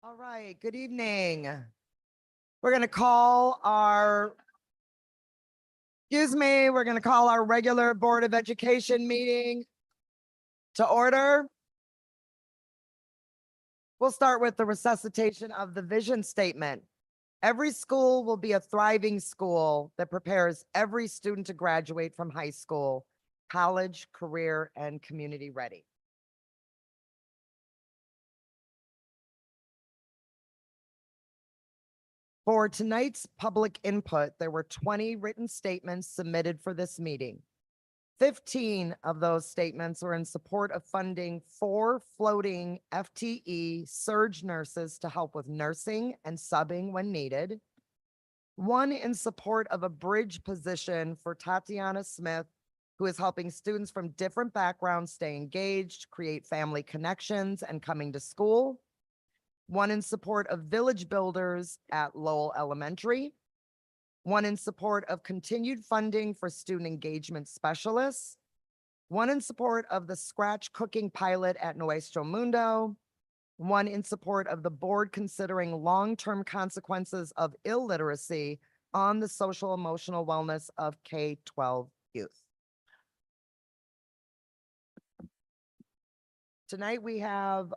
All right, good evening. We're going to call our, we're going to call our regular Board of Education meeting to order. We'll start with the resuscitation of the vision statement. Every school will be a thriving school that prepares every student to graduate from high school, college, career, and community ready. For tonight's public input, there were 20 written statements submitted for this meeting. 15 of those statements were in support of funding 4 floating FTE surge nurses to help with nursing and subbing when needed. 1 in support of a bridge position for Tatiana Smith, who is helping students from different backgrounds stay engaged, create family connections, and coming to school. 1 in support of village builders at Lowell Elementary. 1 in support of continued funding for student engagement specialists. 1 in support of the scratch cooking pilot at Nuestro Mundo. 1 in support of the board considering long-term consequences of illiteracy on the social emotional wellness of K-12 youth. Tonight we have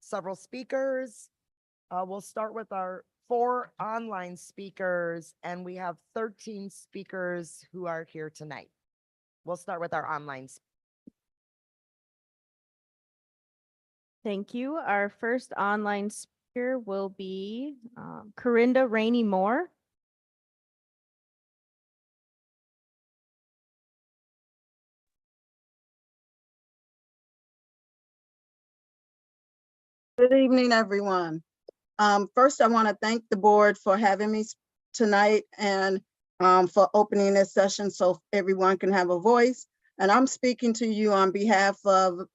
several speakers. We'll start with our 4 online speakers, and we have 13 speakers who are here tonight. We'll start with our online. Thank you. Our first online speaker will be Corinda Rainey Moore. Good evening, everyone. First, I want to thank the board for having me tonight and for opening this session so everyone can have a voice. And I'm speaking to you on behalf of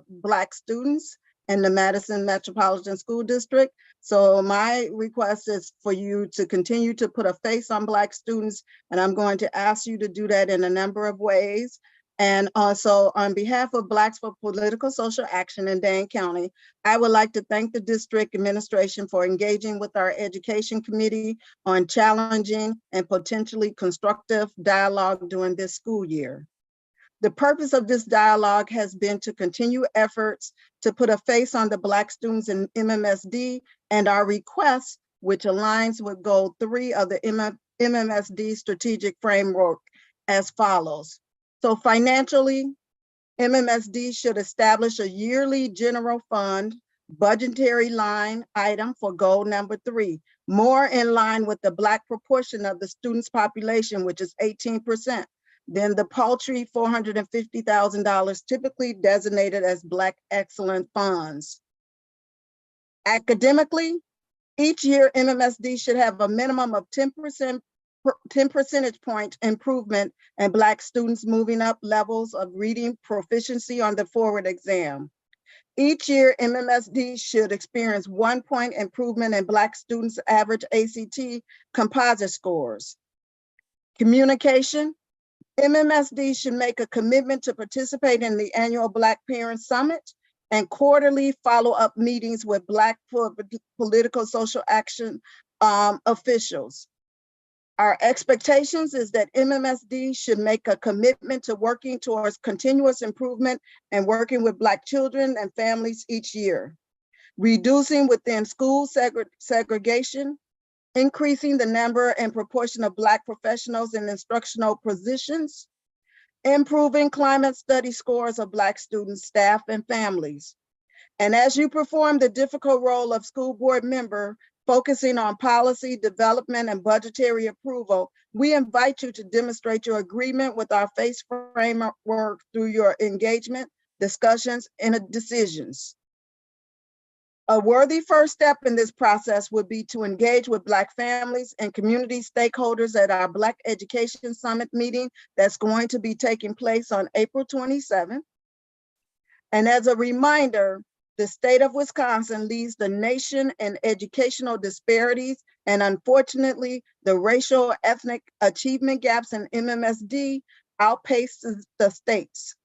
Black students in the Madison Metropolitan School District. So my request is for you to continue to put a face on Black students, and I'm going to ask you to do that in a number of ways. And also on behalf of Blacks for Political Social Action in Dane County, I would like to thank the district administration for engaging with our education committee on challenging and potentially constructive dialogue during this school year. The purpose of this dialogue has been to continue efforts to put a face on the Black students in MMSD and our request, which aligns with Goal 3 of the MMSD strategic framework as follows. So financially, MMSD should establish a yearly general fund budgetary line item for goal number 3, more in line with the Black proportion of the students' population, which is 18%, than the paltry $450,000 typically designated as Black excellence funds. Academically, each year MMSD should have a minimum of 10 percentage point improvement in Black students moving up levels of reading proficiency on the forward exam. Each year, MMSD should experience 1 point improvement in Black students' average ACT composite scores. Communication, MMSD should make a commitment to participate in the annual Black Parents Summit and quarterly follow-up meetings with Black political social action officials. Our expectations is that MMSD should make a commitment to working towards continuous improvement and working with Black children and families each year, reducing within school segregation, increasing the number and proportion of Black professionals in instructional positions, improving climate study scores of Black students, staff, and families. And as you perform the difficult role of school board member, focusing on policy development and budgetary approval, we invite you to demonstrate your agreement with our FACE framework through your engagement, discussions, and decisions. A worthy first step in this process would be to engage with Black families and community stakeholders at our Black Education Summit meeting that's going to be taking place on April 27th. And as a reminder, the state of Wisconsin leads the nation in educational disparities, and unfortunately, the racial ethnic achievement gaps in MMSD outpaces the states.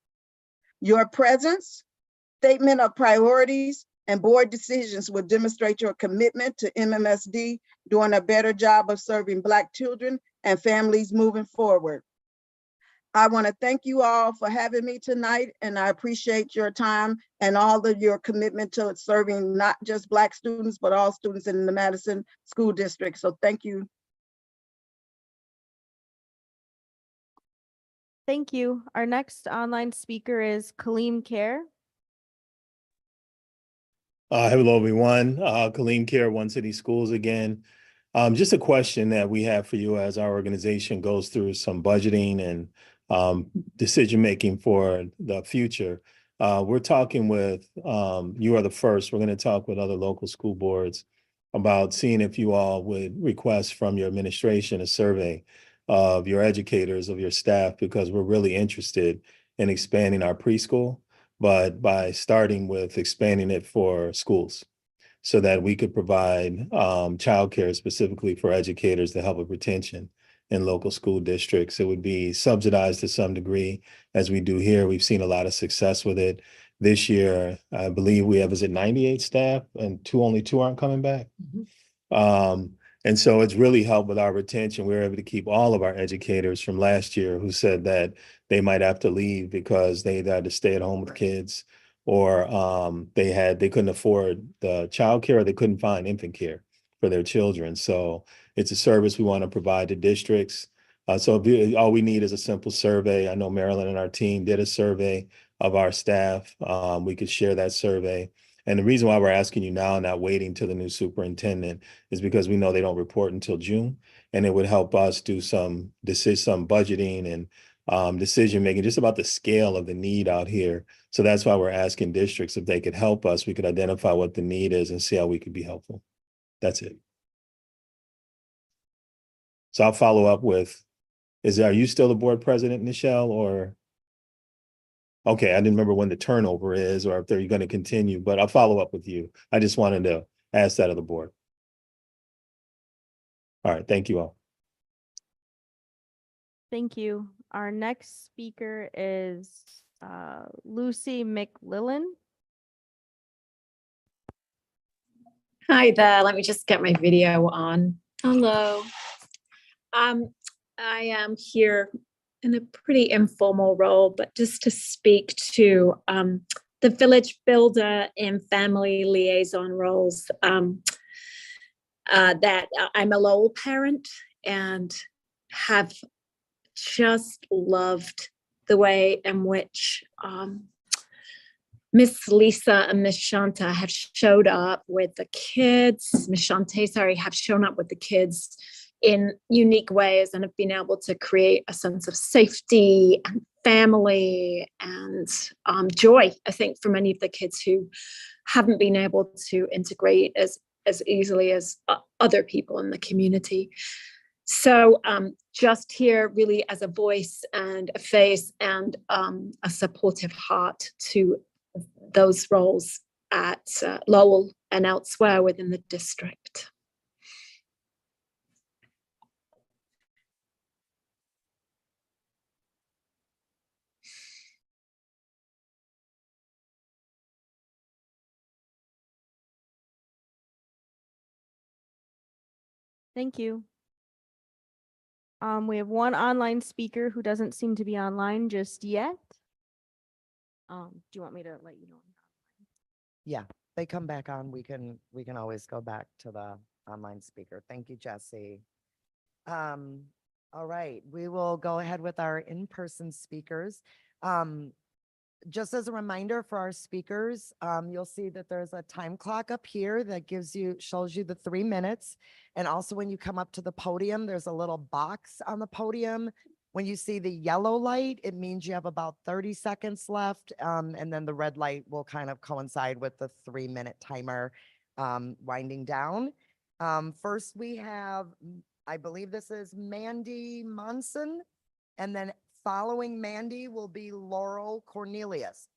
Your presence, statement of priorities, and board decisions will demonstrate your commitment to MMSD, doing a better job of serving Black children and families moving forward. I want to thank you all for having me tonight, and I appreciate your time and all of your commitment to serving not just Black students, but all students in the Madison School District. So thank you. Thank you. Our next online speaker is Kaleem Care. Hello, everyone. Kaleem Care, One City Schools again. Just a question that we have for you as our organization goes through some budgeting and decision-making for the future. We're talking with, you are the first, we're going to talk with other local school boards about seeing if you all would request from your administration a survey of your educators, of your staff, because we're really interested in expanding our preschool, but by starting with expanding it for schools so that we could provide childcare specifically for educators to help with retention in local school districts. It would be subsidized to some degree, as we do here. We've seen a lot of success with it. This year, I believe we have, is it 98 staff and only two aren't coming back? And so it's really helped with our retention. We were able to keep all of our educators from last year who said that they might have to leave because they had to stay at home with kids, or they couldn't afford the childcare, or they couldn't find infant care for their children. So it's a service we want to provide to districts. So all we need is a simple survey. I know Marilyn and our team did a survey of our staff. We could share that survey. And the reason why we're asking you now, not waiting till the new superintendent, is because we know they don't report until June, and it would help us do some budgeting and decision-making just about the scale of the need out here. So that's why we're asking districts if they could help us. We could identify what the need is and see how we could be helpful. That's it. So I'll follow up with, are you still the board president, Nichelle, or? Okay, I didn't remember when the turnover is or if they're going to continue, but I'll follow up with you. I just wanted to ask that of the board. All right, thank you all. Thank you. Our next speaker is Lucy McLillan. Hi there, let me just get my video on. Hello. I am here in a pretty informal role, but just to speak to the village builder and family liaison roles. That I'm a Lowell parent and have just loved the way in which Miss Lisa and Miss Shanta have showed up with the kids. Miss Shante, sorry, have shown up with the kids in unique ways and have been able to create a sense of safety and family and joy, I think, for many of the kids who haven't been able to integrate as easily as other people in the community. So just here really as a voice and a face and a supportive heart to those roles at Lowell and elsewhere within the district. Thank you. We have one online speaker who doesn't seem to be online just yet. Do you want me to let you know? Yeah, they come back on. We can always go back to the online speaker. Thank you, Jesse. All right, we will go ahead with our in-person speakers. Just as a reminder for our speakers, you'll see that there's a time clock up here that shows you the 3 minutes. And also when you come up to the podium, there's a little box on the podium. When you see the yellow light, it means you have about 30 seconds left. And then the red light will kind of coincide with the 3-minute timer winding down. First we have, I believe this is Mandy Monson, and then following Mandy will be Laurel Cornelius.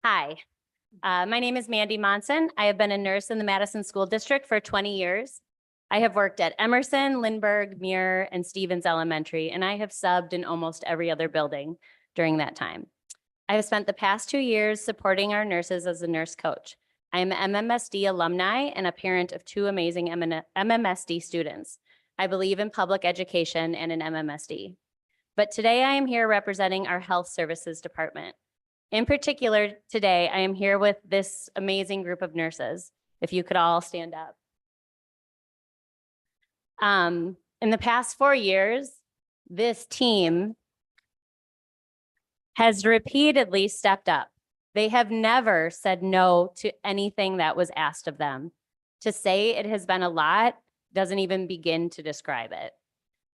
Hi, my name is Mandy Monson. I have been a nurse in the Madison School District for 20 years. I have worked at Emerson, Lindbergh, Muir, and Stevens Elementary, and I have subbed in almost every other building during that time. I have spent the past 2 years supporting our nurses as a nurse coach. I am an MMSD alumni and a parent of 2 amazing MMSD students. I believe in public education and in MMSD. But today I am here representing our health services department. In particular, today I am here with this amazing group of nurses. If you could all stand up. In the past 4 years, this team has repeatedly stepped up. They have never said no to anything that was asked of them. To say it has been a lot doesn't even begin to describe it.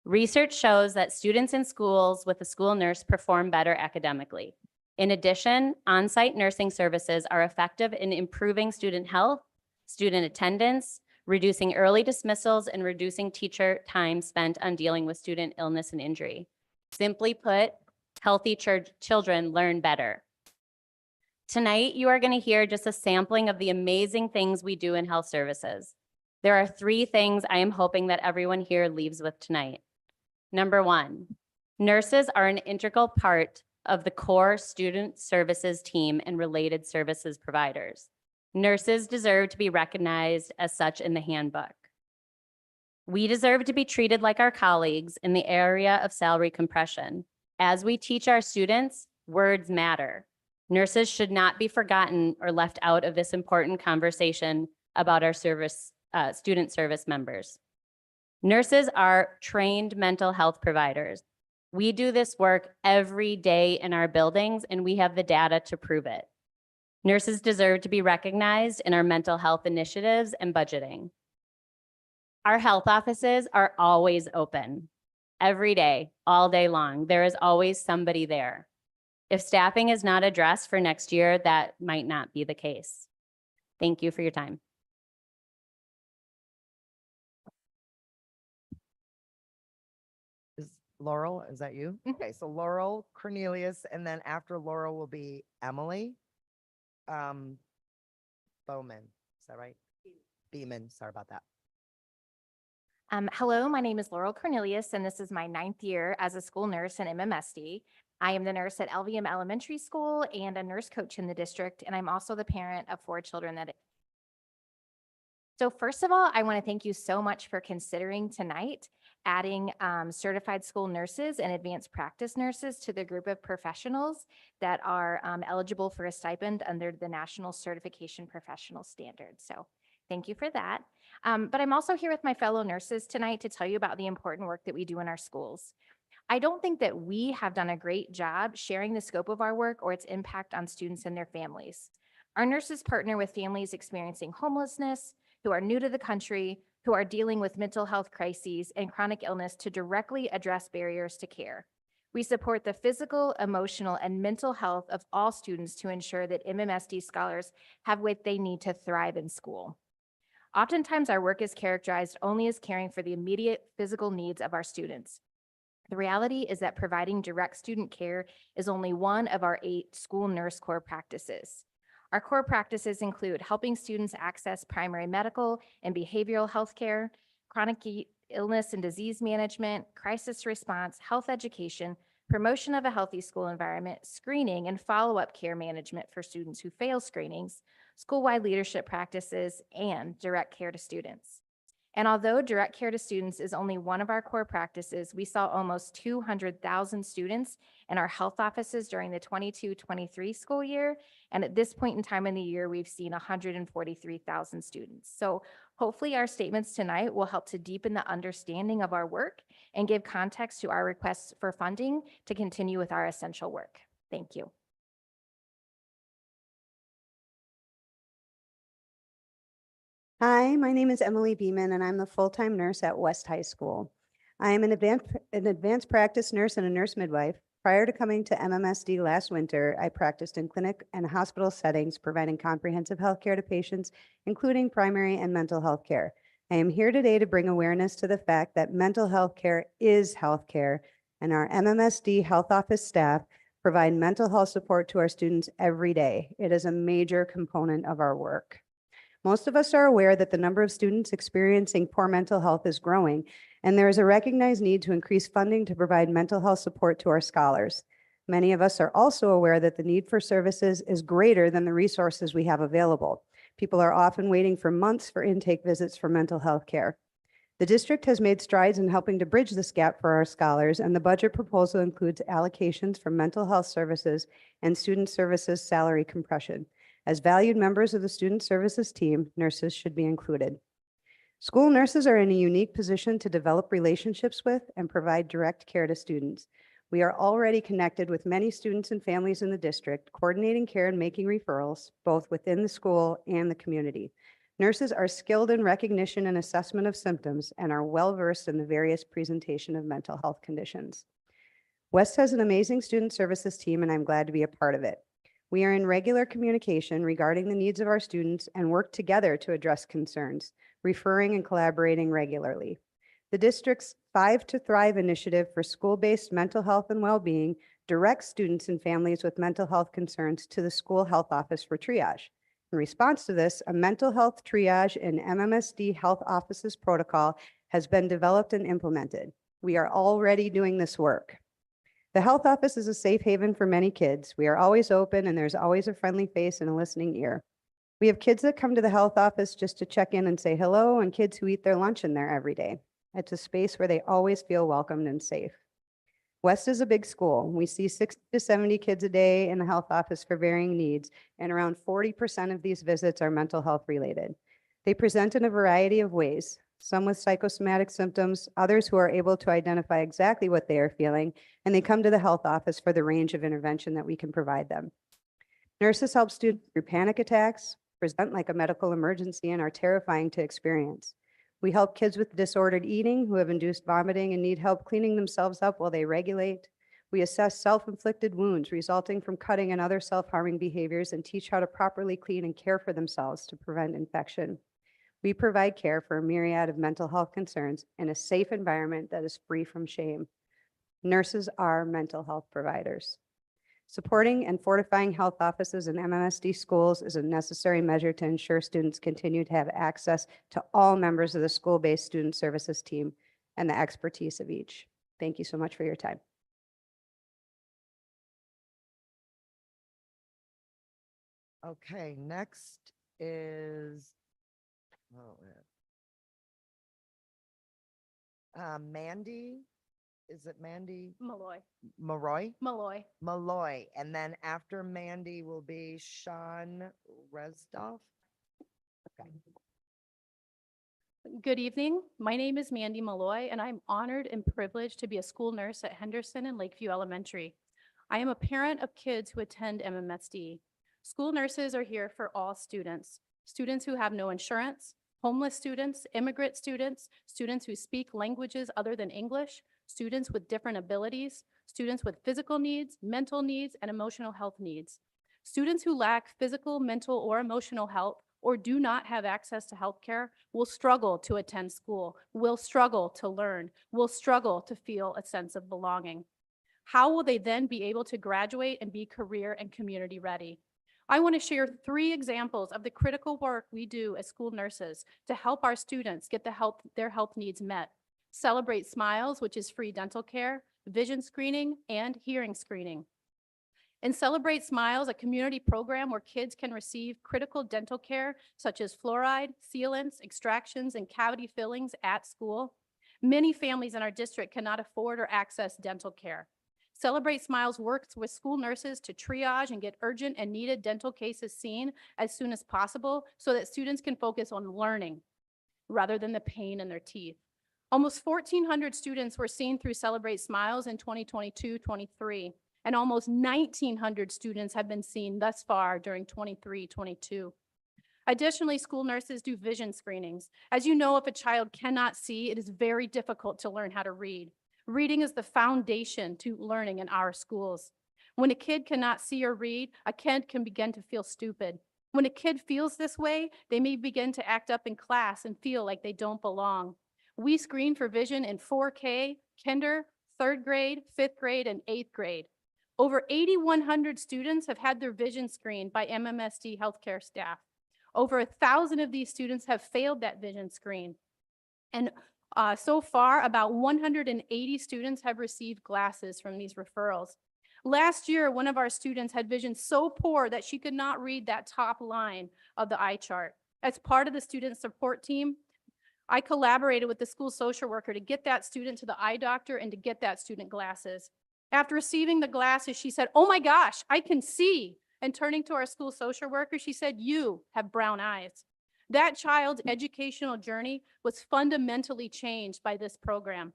Research shows that students in schools with a school nurse perform better academically. In addition, on-site nursing services are effective in improving student health, student attendance, reducing early dismissals, and reducing teacher time spent on dealing with student illness and injury. Simply put, healthy children learn better. Tonight, you are going to hear just a sampling of the amazing things we do in health services. There are 3 things I am hoping that everyone here leaves with tonight. Number 1, nurses are an integral part of the core student services team and related services providers. Nurses deserve to be recognized as such in the handbook. We deserve to be treated like our colleagues in the area of salary compression. As we teach our students, words matter. Nurses should not be forgotten or left out of this important conversation about our student service members. Nurses are trained mental health providers. We do this work every day in our buildings, and we have the data to prove it. Nurses deserve to be recognized in our mental health initiatives and budgeting. Our health offices are always open. Every day, all day long, there is always somebody there. If staffing is not addressed for next year, that might not be the case. Thank you for your time. Is Laurel, is that you? Okay, so Laurel, Cornelius, and then after Laurel will be Emily. Bowman, is that right? Beeman, sorry about that. Hello, my name is Laurel Cornelius, and this is my 9th year as a school nurse in MMSD. I am the nurse at LVM Elementary School and a nurse coach in the district, and I'm also the parent of 4 children So first of all, I want to thank you so much for considering tonight adding certified school nurses and advanced practice nurses to the group of professionals that are eligible for a stipend under the National Certification Professional Standard. So thank you for that. But I'm also here with my fellow nurses tonight to tell you about the important work that we do in our schools. I don't think that we have done a great job sharing the scope of our work or its impact on students and their families. Our nurses partner with families experiencing homelessness, who are new to the country, who are dealing with mental health crises and chronic illness to directly address barriers to care. We support the physical, emotional, and mental health of all students to ensure that MMSD scholars have what they need to thrive in school. Oftentimes, our work is characterized only as caring for the immediate physical needs of our students. The reality is that providing direct student care is only one of our 8 school nurse core practices. Our core practices include helping students access primary medical and behavioral health care, chronic illness and disease management, crisis response, health education, promotion of a healthy school environment, screening and follow-up care management for students who fail screenings, school-wide leadership practices, and direct care to students. And although direct care to students is only one of our core practices, we saw almost 200,000 students in our health offices during the 22-23 school year. And at this point in time in the year, we've seen 143,000 students. So hopefully our statements tonight will help to deepen the understanding of our work and give context to our requests for funding to continue with our essential work. Thank you. Hi, my name is Emily Beeman, and I'm the full-time nurse at West High School. I am an advanced practice nurse and a nurse midwife. Prior to coming to MMSD last winter, I practiced in clinic and hospital settings, providing comprehensive health care to patients, including primary and mental health care. I am here today to bring awareness to the fact that mental health care is health care, and our MMSD health office staff provide mental health support to our students every day. It is a major component of our work. Most of us are aware that the number of students experiencing poor mental health is growing, and there is a recognized need to increase funding to provide mental health support to our scholars. Many of us are also aware that the need for services is greater than the resources we have available. People are often waiting for months for intake visits for mental health care. The district has made strides in helping to bridge this gap for our scholars, and the budget proposal includes allocations for mental health services and student services salary compression. As valued members of the student services team, nurses should be included. School nurses are in a unique position to develop relationships with and provide direct care to students. We are already connected with many students and families in the district, coordinating care and making referrals, both within the school and the community. Nurses are skilled in recognition and assessment of symptoms and are well-versed in the various presentation of mental health conditions. West has an amazing student services team, and I'm glad to be a part of it. We are in regular communication regarding the needs of our students and work together to address concerns, referring and collaborating regularly. The district's 5 to Thrive initiative for school-based mental health and well-being directs students and families with mental health concerns to the school health office for triage. In response to this, a mental health triage and MMSD health offices protocol has been developed and implemented. We are already doing this work. The health office is a safe haven for many kids. We are always open, and there's always a friendly face and a listening ear. We have kids that come to the health office just to check in and say hello, and kids who eat their lunch in there every day. It's a space where they always feel welcomed and safe. West is a big school. We see 60 to 70 kids a day in the health office for varying needs, and around 40% of these visits are mental health related. They present in a variety of ways, some with psychosomatic symptoms, others who are able to identify exactly what they are feeling, and they come to the health office for the range of intervention that we can provide them. Nurses help students through panic attacks, present like a medical emergency, and are terrifying to experience. We help kids with disordered eating who have induced vomiting and need help cleaning themselves up while they regulate. We assess self-inflicted wounds resulting from cutting and other self-harming behaviors and teach how to properly clean and care for themselves to prevent infection. We provide care for a myriad of mental health concerns in a safe environment that is free from shame. Nurses are mental health providers. Supporting and fortifying health offices in MMSD schools is a necessary measure to ensure students continue to have access to all members of the school-based student services team and the expertise of each. Thank you so much for your time. Okay, next is Mandy. Is it Mandy Malloy. Maroy? Malloy. Malloy. And then after Mandy will be Sean Resdoff. Okay. Good evening. My name is Mandy Malloy, and I'm honored and privileged to be a school nurse at Henderson and Lakeview Elementary. I am a parent of kids who attend MMSD. School nurses are here for all students, students who have no insurance, homeless students, immigrant students, students who speak languages other than English, students with different abilities, students with physical needs, mental needs, and emotional health needs. Students who lack physical, mental, or emotional help or do not have access to healthcare will struggle to attend school, will struggle to learn, will struggle to feel a sense of belonging. How will they then be able to graduate and be career and community ready? I want to share 3 examples of the critical work we do as school nurses to help our students get their health needs met. Celebrate Smiles, which is free dental care, vision screening, and hearing screening. In Celebrate Smiles, a community program where kids can receive critical dental care such as fluoride, sealants, extractions, and cavity fillings at school. Many families in our district cannot afford or access dental care. Celebrate Smiles works with school nurses to triage and get urgent and needed dental cases seen as soon as possible so that students can focus on learning rather than the pain in their teeth. Almost 1,400 students were seen through Celebrate Smiles in 2022-23, and almost 1,900 students have been seen thus far during 23-22. Additionally, school nurses do vision screenings. As you know, if a child cannot see, it is very difficult to learn how to read. Reading is the foundation to learning in our schools. When a kid cannot see or read, a kid can begin to feel stupid. When a kid feels this way, they may begin to act up in class and feel like they don't belong. We screen for vision in 4K, kinder, 3rd grade, 5th grade, and 8th grade. Over 8,100 students have had their vision screened by MMSD healthcare staff. Over 1,000 of these students have failed that vision screen. And so far, about 180 students have received glasses from these referrals. Last year, one of our students had vision so poor that she could not read that top line of the eye chart. As part of the student support team, I collaborated with the school social worker to get that student to the eye doctor and to get that student glasses. After receiving the glasses, she said, "Oh my gosh, I can see." And turning to our school social worker, she said, "You have brown eyes." That child's educational journey was fundamentally changed by this program.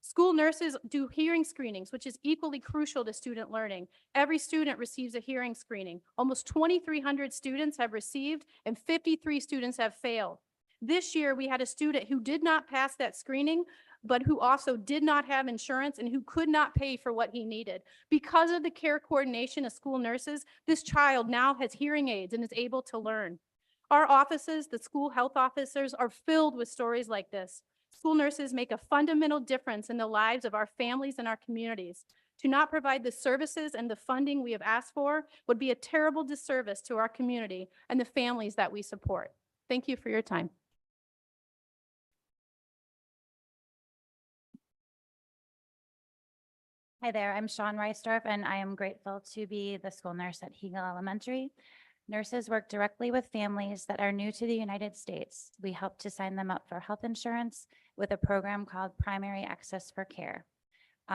School nurses do hearing screenings, which is equally crucial to student learning. Every student receives a hearing screening. Almost 2,300 students have received and 53 students have failed. This year, we had a student who did not pass that screening, but who also did not have insurance and who could not pay for what he needed. Because of the care coordination of school nurses, this child now has hearing aids and is able to learn. Our offices, the school health officers, are filled with stories like this. School nurses make a fundamental difference in the lives of our families and our communities. To not provide the services and the funding we have asked for would be a terrible disservice to our community and the families that we support. Thank you for your time. Hi there, I'm Sean Reisdorf, and I am grateful to be the school nurse at Hegel Elementary. Nurses work directly with families that are new to the United States. We help to sign them up for health insurance with a program called Primary Access for Care.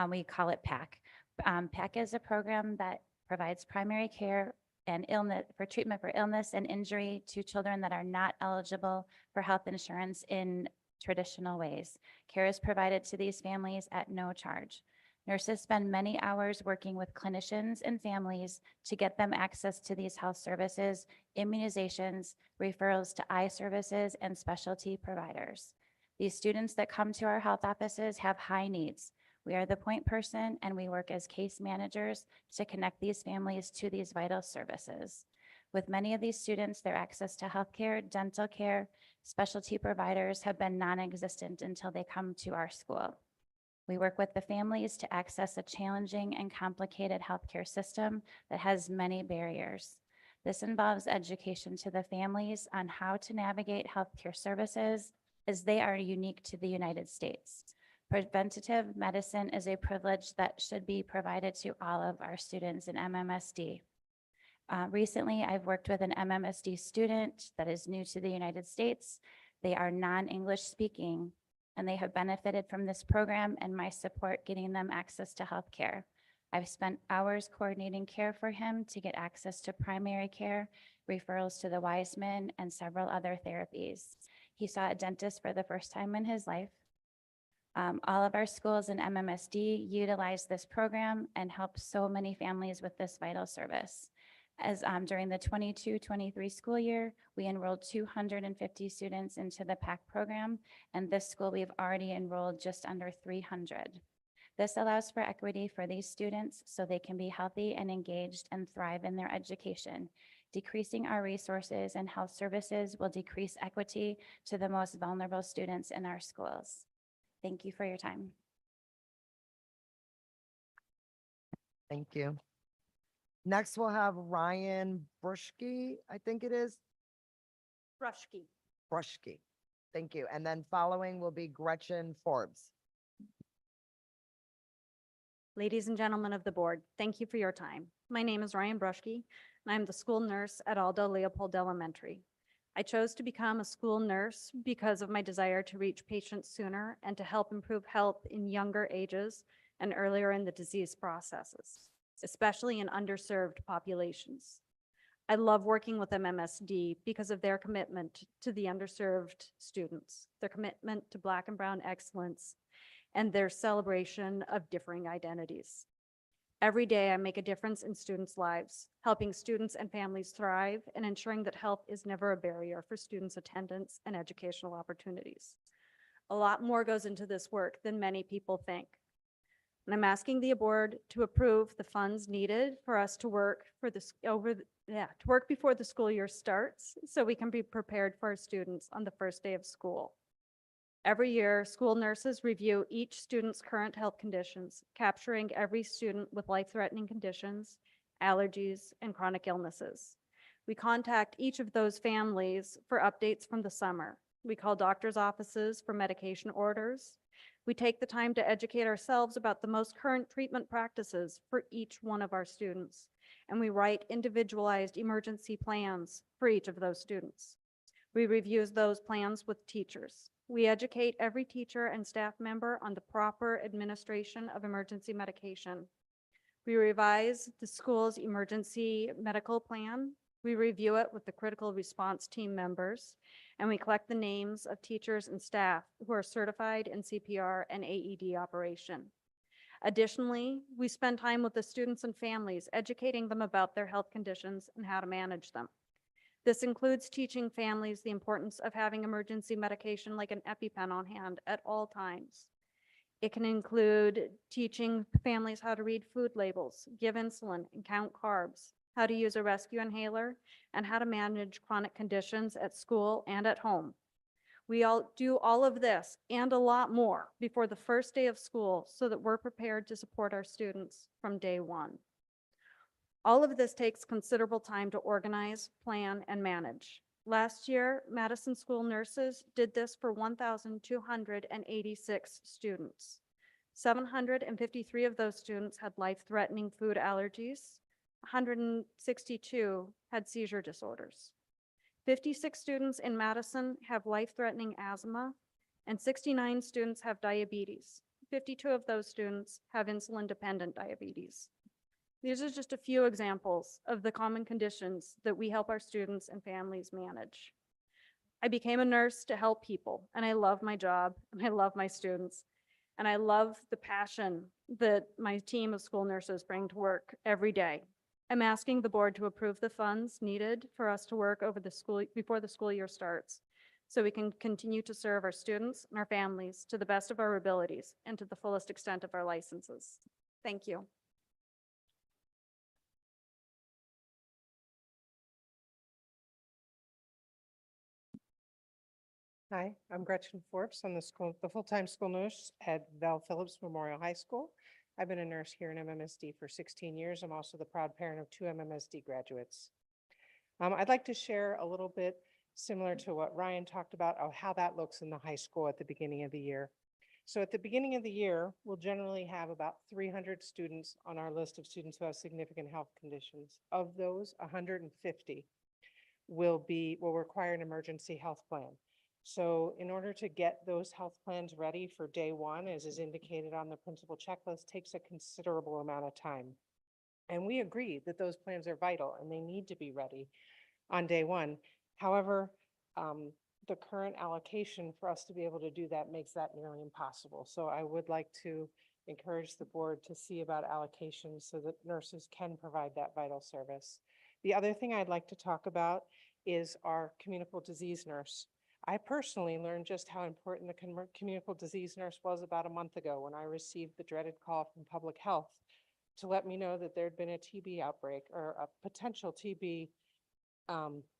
We call it PAC. PAC is a program that provides primary care and illness for treatment for illness and injury to children that are not eligible for health insurance in traditional ways. Care is provided to these families at no charge. Nurses spend many hours working with clinicians and families to get them access to these health services, immunizations, referrals to eye services, and specialty providers. These students that come to our health offices have high needs. We are the point person, and we work as case managers to connect these families to these vital services. With many of these students, their access to healthcare, dental care, specialty providers have been non-existent until they come to our school. We work with the families to access a challenging and complicated healthcare system that has many barriers. This involves education to the families on how to navigate healthcare services as they are unique to the United States. Preventative medicine is a privilege that should be provided to all of our students in MMSD. Recently, I've worked with an MMSD student that is new to the United States. They are non-English speaking, and they have benefited from this program and my support getting them access to health care. I've spent hours coordinating care for him to get access to primary care, referrals to the Wiseman, and several other therapies. He saw a dentist for the first time in his life. All of our schools in MMSD utilize this program and help so many families with this vital service. As during the 22-23 school year, we enrolled 250 students into the PAC program, and this school we've already enrolled just under 300. This allows for equity for these students so they can be healthy and engaged and thrive in their education. Decreasing our resources and health services will decrease equity to the most vulnerable students in our schools. Thank you for your time. Thank you. Next, we'll have Ryan Bruschke, I think it is. Bruschke. Bruschke. Thank you. And then following will be Gretchen Forbes. Ladies and gentlemen of the board, thank you for your time. My name is Ryan Bruschke, and I'm the school nurse at Aldo Leopold Elementary. I chose to become a school nurse because of my desire to reach patients sooner and to help improve health in younger ages and earlier in the disease processes, especially in underserved populations. I love working with MMSD because of their commitment to the underserved students, their commitment to Black and Brown excellence, and their celebration of differing identities. Every day, I make a difference in students' lives, helping students and families thrive and ensuring that health is never a barrier for students' attendance and educational opportunities. A lot more goes into this work than many people think. And I'm asking the board to approve the funds needed for us to work before the school year starts so we can be prepared for our students on the first day of school. Every year, school nurses review each student's current health conditions, capturing every student with life-threatening conditions, allergies, and chronic illnesses. We contact each of those families for updates from the summer. We call doctors' offices for medication orders. We take the time to educate ourselves about the most current treatment practices for each one of our students. And we write individualized emergency plans for each of those students. We review those plans with teachers. We educate every teacher and staff member on the proper administration of emergency medication. We revise the school's emergency medical plan. We review it with the critical response team members, and we collect the names of teachers and staff who are certified in CPR and AED operation. Additionally, we spend time with the students and families, educating them about their health conditions and how to manage them. This includes teaching families the importance of having emergency medication like an EpiPen on hand at all times. It can include teaching families how to read food labels, give insulin and count carbs, how to use a rescue inhaler, and how to manage chronic conditions at school and at home. We all do all of this and a lot more before the first day of school so that we're prepared to support our students from day one. All of this takes considerable time to organize, plan, and manage. Last year, Madison school nurses did this for 1,286 students. 753 of those students had life-threatening food allergies. 162 had seizure disorders. 56 students in Madison have life-threatening asthma, and 69 students have diabetes. 52 of those students have insulin-dependent diabetes. These are just a few examples of the common conditions that we help our students and families manage. I became a nurse to help people, and I love my job, and I love my students, and I love the passion that my team of school nurses bring to work every day. I'm asking the board to approve the funds needed for us to work over before the school year starts, so we can continue to serve our students and our families to the best of our abilities and to the fullest extent of our licenses. Thank you. Hi, I'm Gretchen Forbes. I'm the full-time school nurse at Val Phillips Memorial High School. I've been a nurse here in MMSD for 16 years. I'm also the proud parent of 2 MMSD graduates. I'd like to share a little bit similar to what Ryan talked about, of how that looks in the high school at the beginning of the year. So at the beginning of the year, we'll generally have about 300 students on our list of students who have significant health conditions. Of those, 150 will require an emergency health plan. So in order to get those health plans ready for day one, as is indicated on the principal checklist, takes a considerable amount of time. And we agree that those plans are vital and they need to be ready on day one. However, the current allocation for us to be able to do that makes that nearly impossible. So I would like to encourage the board to see about allocations so that nurses can provide that vital service. The other thing I'd like to talk about is our communicable disease nurse. I personally learned just how important the communicable disease nurse was about a month ago when I received the dreaded call from public health to let me know that there had been a TB outbreak or a potential TB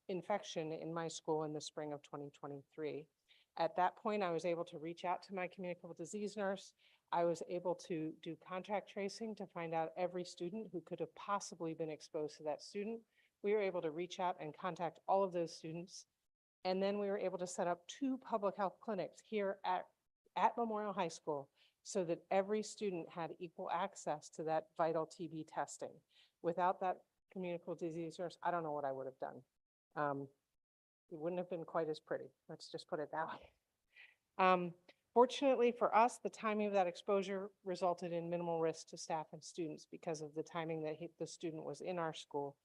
infection in my school in the spring of 2023. At that point, I was able to reach out to my communicable disease nurse. I was able to do contact tracing to find out every student who could have possibly been exposed to that student. We were able to reach out and contact all of those students. And then we were able to set up 2 public health clinics here at Memorial High School so that every student had equal access to that vital TB testing. Without that communicable disease nurse, I don't know what I would have done. It wouldn't have been quite as pretty. Let's just put it that way. Fortunately for us, the timing of that exposure resulted in minimal risk to staff and students because of the timing that the student was in our school.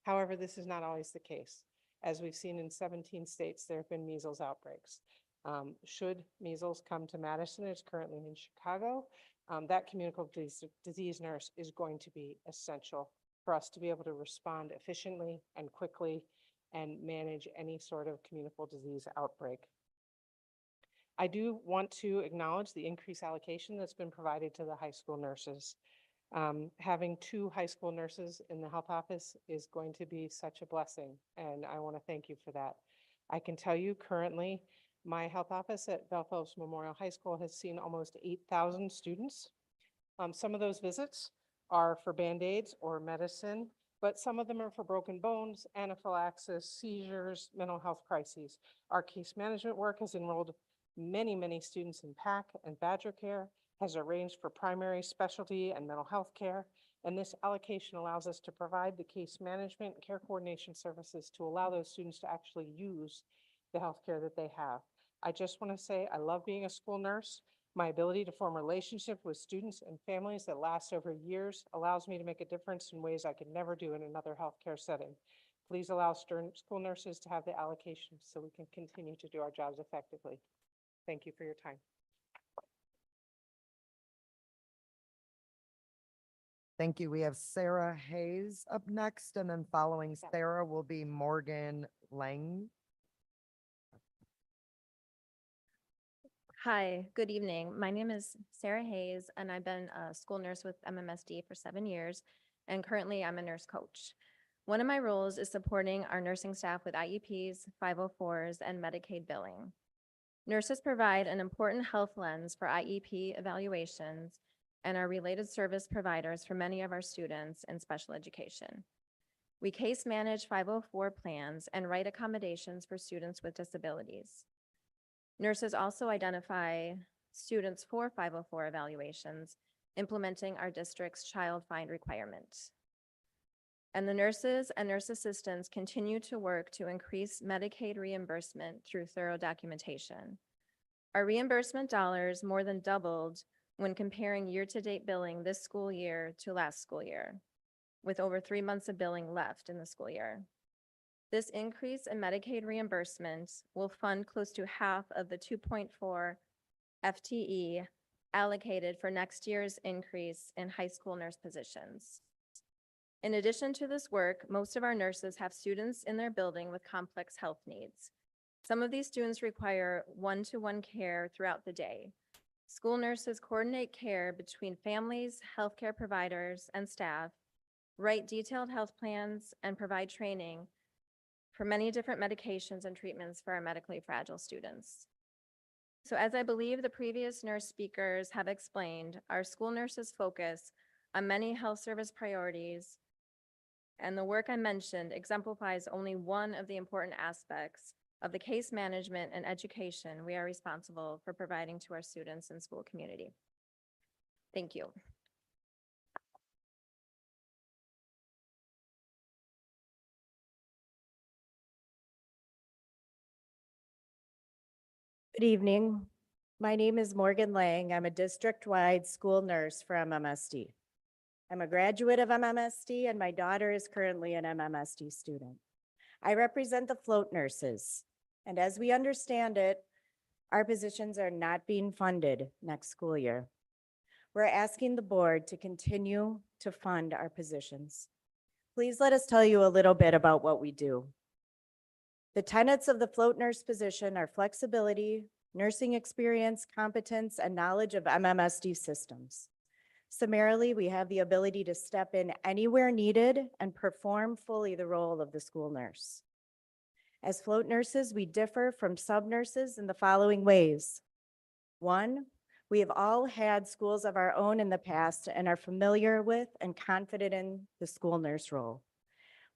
However, this is not always the case. As we've seen in 17 states, there have been measles outbreaks. Should measles come to Madison, it's currently in Chicago, that communicable disease nurse is going to be essential for us to be able to respond efficiently and quickly and manage any sort of communicable disease outbreak. I do want to acknowledge the increased allocation that's been provided to the high school nurses. Having 2 high school nurses in the health office is going to be such a blessing, and I want to thank you for that. I can tell you currently, my health office at Val Phillips Memorial High School has seen almost 8,000 students. Some of those visits are for Band-Aids or medicine, but some of them are for broken bones, anaphylaxis, seizures, mental health crises. Our case management work has enrolled many students in PAC and Badger Care, has arranged for primary specialty and mental health care, and this allocation allows us to provide the case management and care coordination services to allow those students to actually use the healthcare that they have. I just want to say I love being a school nurse. My ability to form relationships with students and families that last over years allows me to make a difference in ways I could never do in another healthcare setting. Please allow school nurses to have the allocation so we can continue to do our jobs effectively. Thank you for your time. Thank you. We have Sarah Hayes up next, and then following Sarah will be Morgan Lang. Hi, good evening. My name is Sarah Hayes, and I've been a school nurse with MMSD for 7 years, and currently I'm a nurse coach. One of my roles is supporting our nursing staff with IEPs, 504s, and Medicaid billing. Nurses provide an important health lens for IEP evaluations and are related service providers for many of our students in special education. We case manage 504 plans and write accommodations for students with disabilities. Nurses also identify students for 504 evaluations, implementing our district's child find requirement. And the nurses and nurse assistants continue to work to increase Medicaid reimbursement through thorough documentation. Our reimbursement dollars more than doubled when comparing year-to-date billing this school year to last school year, with over 3 months of billing left in the school year. This increase in Medicaid reimbursement will fund close to half of the 2.4 FTE allocated for next year's increase in high school nurse positions. In addition to this work, most of our nurses have students in their building with complex health needs. Some of these students require one-to-one care throughout the day. School nurses coordinate care between families, healthcare providers, and staff, write detailed health plans, and provide training for many different medications and treatments for our medically fragile students. So as I believe the previous nurse speakers have explained, our school nurses focus on many health service priorities, and the work I mentioned exemplifies only one of the important aspects of the case management and education we are responsible for providing to our students and school community. Thank you. Good evening. My name is Morgan Lang. I'm a district-wide school nurse for MMSD. I'm a graduate of MMSD, and my daughter is currently an MMSD student. I represent the float nurses, and as we understand it, our positions are not being funded next school year. We're asking the board to continue to fund our positions. Please let us tell you a little bit about what we do. The tenets of the float nurse position are flexibility, nursing experience, competence, and knowledge of MMSD systems. Summarily, we have the ability to step in anywhere needed and perform fully the role of the school nurse. As float nurses, we differ from sub-nurses in the following ways. 1, we have all had schools of our own in the past and are familiar with and confident in the school nurse role.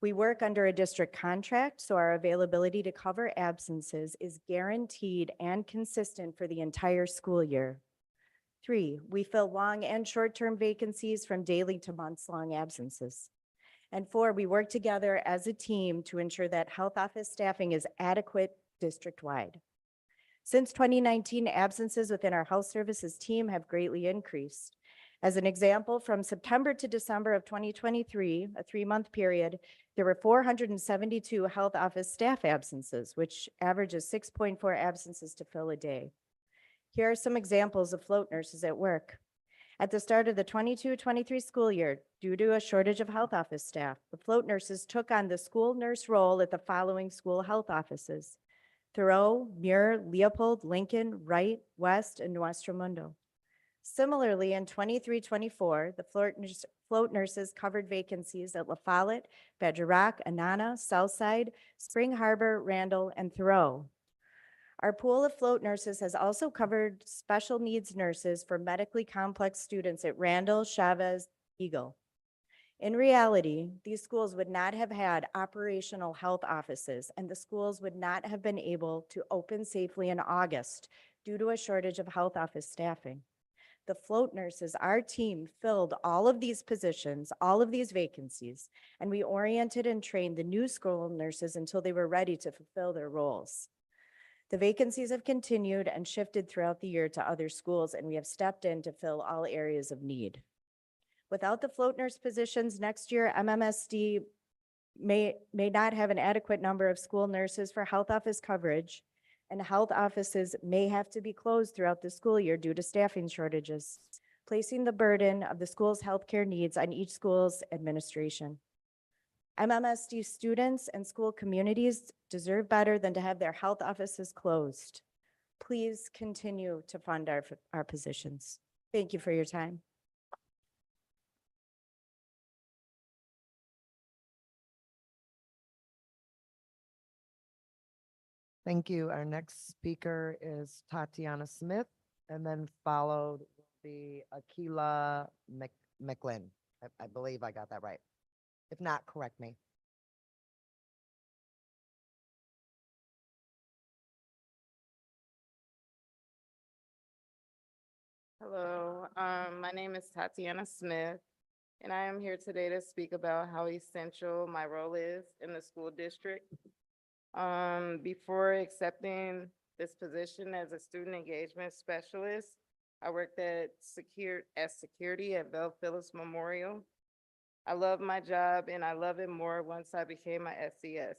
We work under a district contract, so our availability to cover absences is guaranteed and consistent for the entire school year. 3, we fill long and short-term vacancies from daily to months-long absences. And 4, we work together as a team to ensure that health office staffing is adequate district-wide. Since 2019, absences within our health services team have greatly increased. As an example, from September to December of 2023, a 3-month period, there were 472 health office staff absences, which averages 6.4 absences to fill a day. Here are some examples of float nurses at work. At the start of the 22-23 school year, due to a shortage of health office staff, the float nurses took on the school nurse role at the following school health offices: Thoreau, Muir, Leopold, Lincoln, Wright, West, and Nuestro Mundo. Similarly, in 23-24, the float nurses covered vacancies at La Follette, Badger Rock, Anana, Southside, Spring Harbor, Randall, and Thoreau. Our pool of float nurses has also covered special needs nurses for medically complex students at Randall, Chavez, Eagle. In reality, these schools would not have had operational health offices, and the schools would not have been able to open safely in August due to a shortage of health office staffing. The float nurses, our team, filled all of these positions, all of these vacancies, and we oriented and trained the new school nurses until they were ready to fulfill their roles. The vacancies have continued and shifted throughout the year to other schools, and we have stepped in to fill all areas of need. Without the float nurse positions next year, MMSD may not have an adequate number of school nurses for health office coverage, and health offices may have to be closed throughout the school year due to staffing shortages, placing the burden of the school's healthcare needs on each school's administration. MMSD students and school communities deserve better than to have their health offices closed. Please continue to fund our positions. Thank you for your time. Thank you. Our next speaker is Tatiana Smith, and then followed will be Akila McLean. I believe I got that right. If not, correct me. Hello, my name is Tatiana Smith, and I am here today to speak about how essential my role is in the school district. Before accepting this position as a student engagement specialist, I worked as security at Bell Phillips Memorial. I love my job, and I love it more once I became my SES.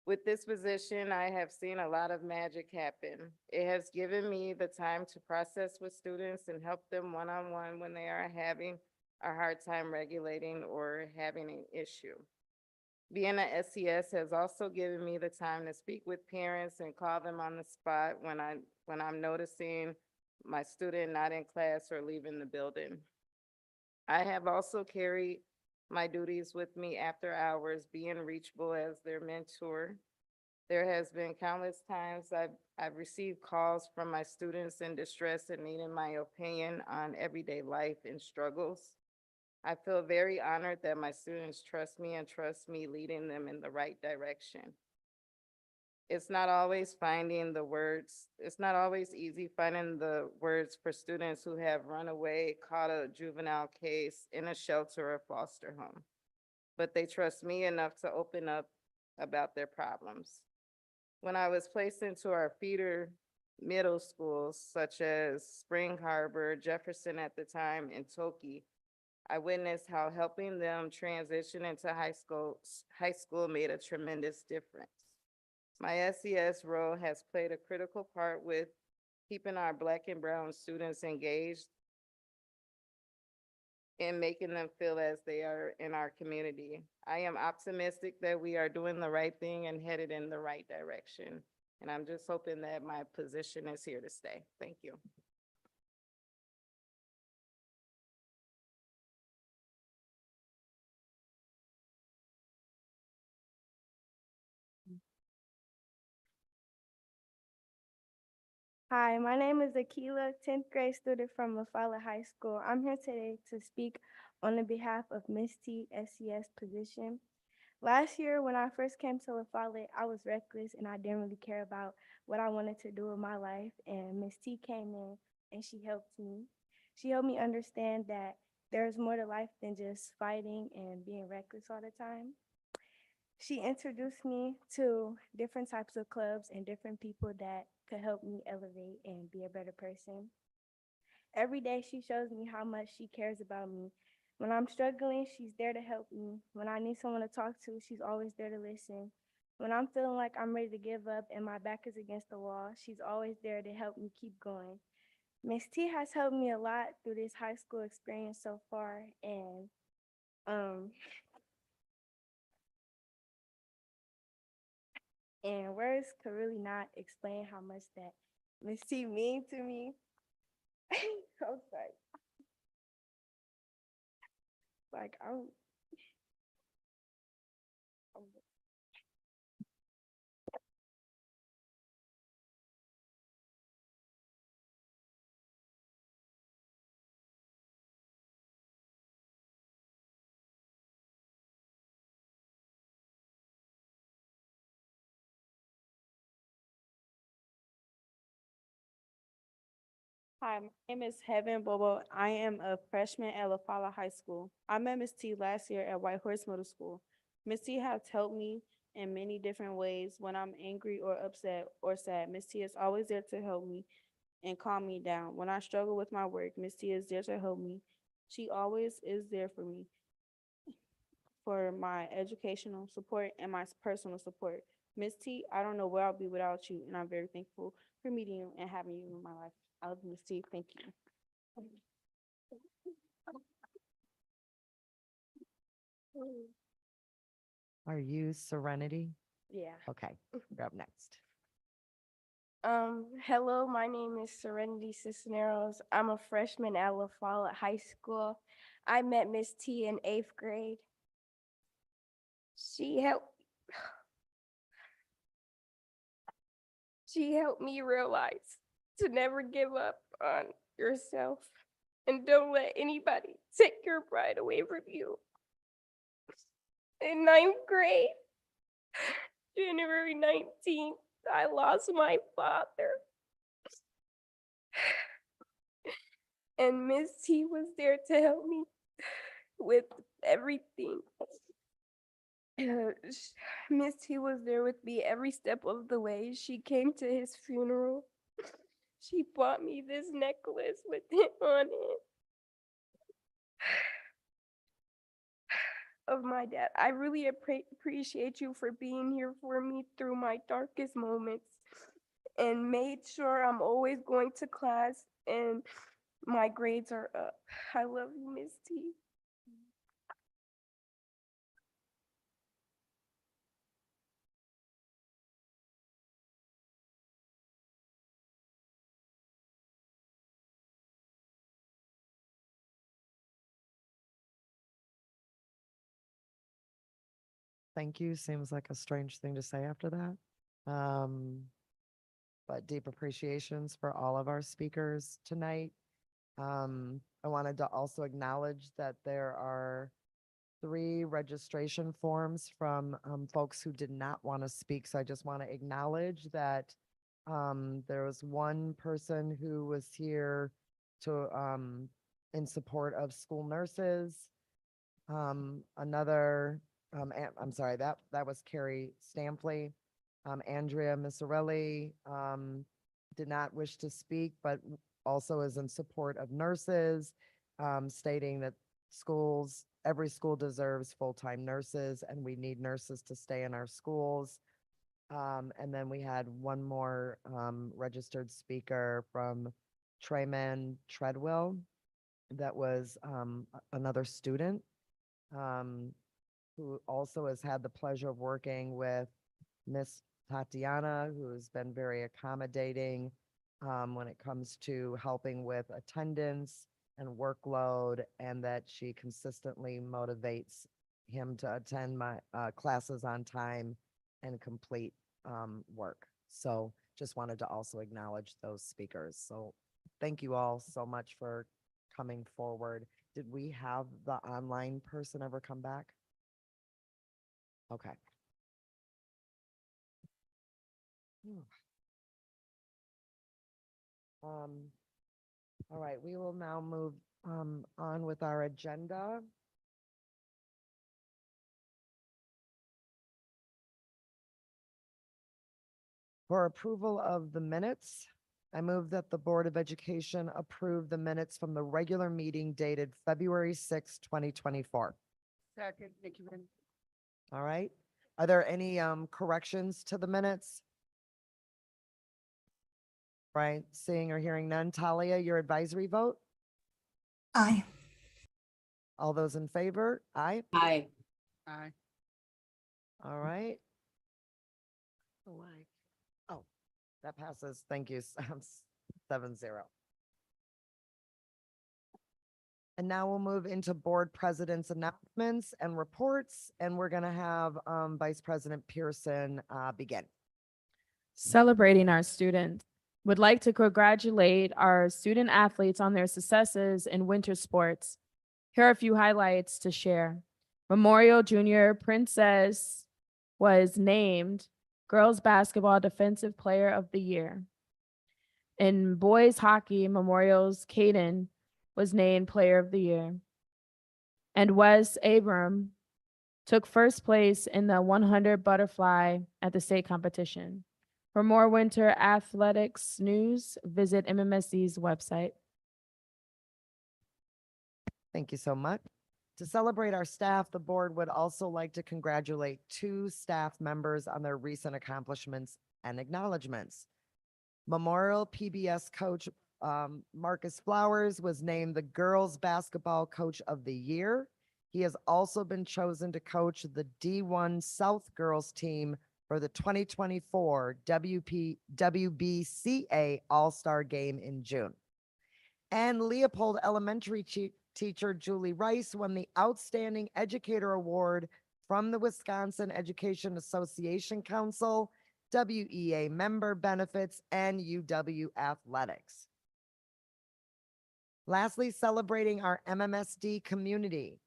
With this position, I have seen a lot of magic happen. It has given me the time to process with students and help them one-on-one when they are having a hard time regulating or having an issue. Being an SES has also given me the time to speak with parents and call them on the spot when I'm noticing my student not in class or leaving the building. I have also carried my duties with me after hours, being reachable as their mentor. There has been countless times I've received calls from my students in distress and needing my opinion on everyday life and struggles. I feel very honored that my students trust me and trust me leading them in the right direction. It's not always easy finding the words for students who have run away, caught a juvenile case in a shelter or foster home, but they trust me enough to open up about their problems. When I was placed into our feeder middle schools, such as Spring Harbor, Jefferson at the time, and Toki, I witnessed how helping them transition into high school made a tremendous difference. My SES role has played a critical part with keeping our Black and brown students engaged and making them feel as they are in our community. I am optimistic that we are doing the right thing and headed in the right direction. And I'm just hoping that my position is here to stay. Thank you. Hi, my name is Akila, 10th grade student from Lafayette High School. I'm here today to speak on the behalf of Miss T SES position. Last year, when I first came to Lafayette, I was reckless and I didn't really care about what I wanted to do with my life. And Miss T came in and she helped me. She helped me understand that there's more to life than just fighting and being reckless all the time. She introduced me to different types of clubs and different people that could help me elevate and be a better person. Every day she shows me how much she cares about me. When I'm struggling, she's there to help me. When I need someone to talk to, she's always there to listen. When I'm feeling like I'm ready to give up and my back is against the wall, she's always there to help me keep going. Miss T has helped me a lot through this high school experience so far, and words could really not explain how much that Miss T means to me. I'm sorry. Like, I'm Hi, my name is Heaven Bobo. I am a freshman at La Fala High School. I met Miss T last year at White Horse Middle School. Miss T has helped me in many different ways when I'm angry or upset or sad. Miss T is always there to help me and calm me down. When I struggle with my work, Miss T is there to help me. She always is there for me, for my educational support and my personal support. Miss T, I don't know where I'll be without you, and I'm very thankful for meeting you and having you in my life. I love you, Miss T. Thank you. Are you Serenity? Yeah. Okay, you're up next. Hello, my name is Serenity Cisneros. I'm a freshman at La Follette High School. I met Miss T in 8th grade. She helped me realize to never give up on yourself and don't let anybody take your pride away from you. In 9th grade, January 19th, I lost my father. And Miss T was there to help me with everything. Miss T was there with me every step of the way. She came to his funeral. She bought me this necklace with it on it of my dad. I really appreciate you for being here for me through my darkest moments and made sure I'm always going to class and my grades are up. I love you, Miss T. Thank you seems like a strange thing to say after that. But deep appreciations for all of our speakers tonight. I wanted to also acknowledge that there are 3 registration forms from folks who did not want to speak. So I just want to acknowledge that there was one person who was here to in support of school nurses. Another, I'm sorry, that was Carrie Stampley. Andrea Missorelli did not wish to speak, but also is in support of nurses, stating that every school deserves full-time nurses, and we need nurses to stay in our schools. And then we had one more registered speaker from Trayman Treadwell that was another student who also has had the pleasure of working with Miss Tatiana, who's been very accommodating when it comes to helping with attendance and workload, and that she consistently motivates him to attend my classes on time and complete work. So just wanted to also acknowledge those speakers. So thank you all so much for coming forward. Did we have the online person ever come back? Okay. All right, we will now move on with our agenda. For approval of the minutes, I move that the Board of Education approve the minutes from the regular meeting dated February 6, 2024. Second, Nikki Lynn. All right, are there any corrections to the minutes? Right, seeing or hearing none. Talia, your advisory vote? Aye. All those in favor? Aye. Aye. Aye. All right. Oh, that passes. Thank you. 7-0. And now we'll move into board president's announcements and reports, and we're going to have Vice President Pearson begin. Celebrating our students. Would like to congratulate our student athletes on their successes in winter sports. Here are a few highlights to share. Memorial Junior Princess was named Girls Basketball Defensive Player of the Year. In boys hockey, Memorial's Caden was named Player of the Year. And Wes Abram took first place in the 100 butterfly at the state competition. For more winter athletics news, visit MMSD's website. Thank you so much. To celebrate our staff, the board would also like to congratulate 2 staff members on their recent accomplishments and acknowledgements. Memorial PBS coach Marcus Flowers was named the Girls Basketball Coach of the Year. He has also been chosen to coach the D1 South girls team for the 2024 WBCA All-Star Game in June. And Leopold Elementary teacher Julie Rice won the Outstanding Educator Award from the Wisconsin Education Association Council, WEA Member Benefits, and UW Athletics. Lastly, celebrating our MMSD community.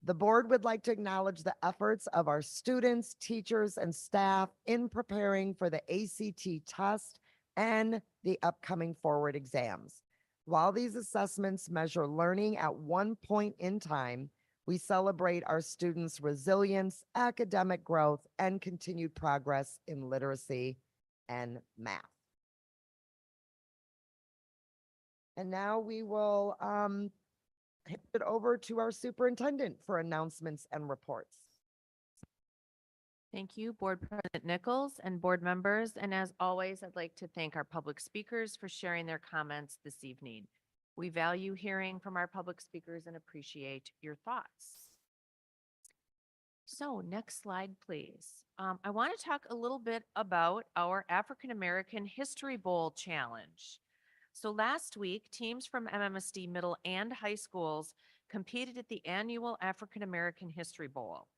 The board would like to acknowledge the efforts of our students, teachers, and staff in preparing for the ACT test and the upcoming forward exams. While these assessments measure learning at one point in time, we celebrate our students' resilience, academic growth, and continued progress in literacy and math. And now we will hand it over to our superintendent for announcements and reports. Thank you, Board President Nichols and board members. And as always, I'd like to thank our public speakers for sharing their comments this evening. We value hearing from our public speakers and appreciate your thoughts. So next slide, please. I want to talk a little bit about our African American History Bowl Challenge. So last week, teams from MMSD middle and high schools competed at the annual African American History Bowl.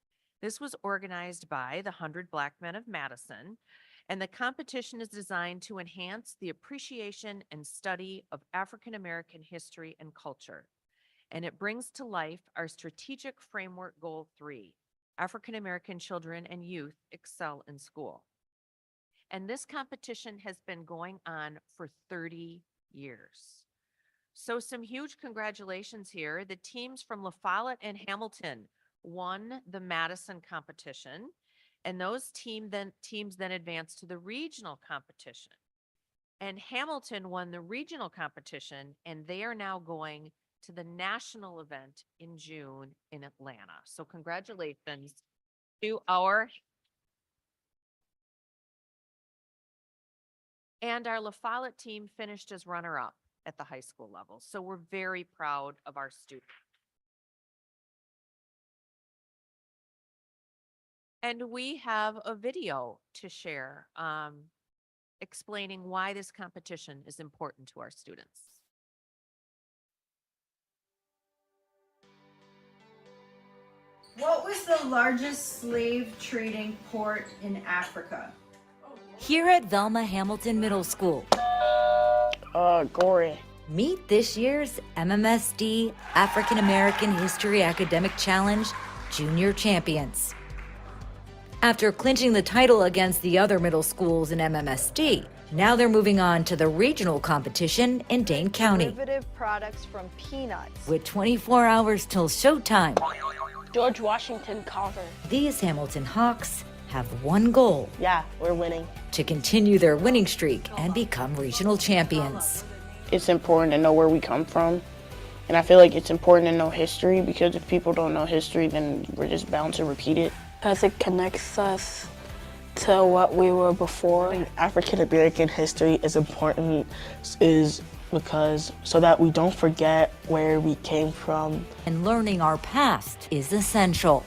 This was organized by the 100 Black Men of Madison, and the competition is designed to enhance the appreciation and study of African American history and culture. And it brings to life our strategic framework goal 3, African American children and youth excel in school. And this competition has been going on for 30 years. So some huge congratulations here. The teams from La Follette and Hamilton won the Madison competition, and those teams then advanced to the regional competition. And Hamilton won the regional competition, and they are now going to the national event in June in Atlanta. So congratulations to our La Follette team finished as runner-up at the high school level. So we're very proud of our students. And we have a video to share explaining why this competition is important to our students. What was the largest slave trading port in Africa? Here at Velma Hamilton Middle School. Gory. Meet this year's MMSD African American History Academic Challenge Junior Champions. After clinching the title against the other middle schools in MMSD, now they're moving on to the regional competition in Dane County. Derivative products from peanuts. With 24 hours till showtime, George Washington Carver. these Hamilton Hawks have one goal: Yeah, we're winning. to continue their winning streak and become regional champions. It's important to know where we come from. And I feel like it's important to know history, because if people don't know history, then we're just bound to repeat it. Because it connects us to what we were before. African American history is important because so that we don't forget where we came from. And learning our past is essential.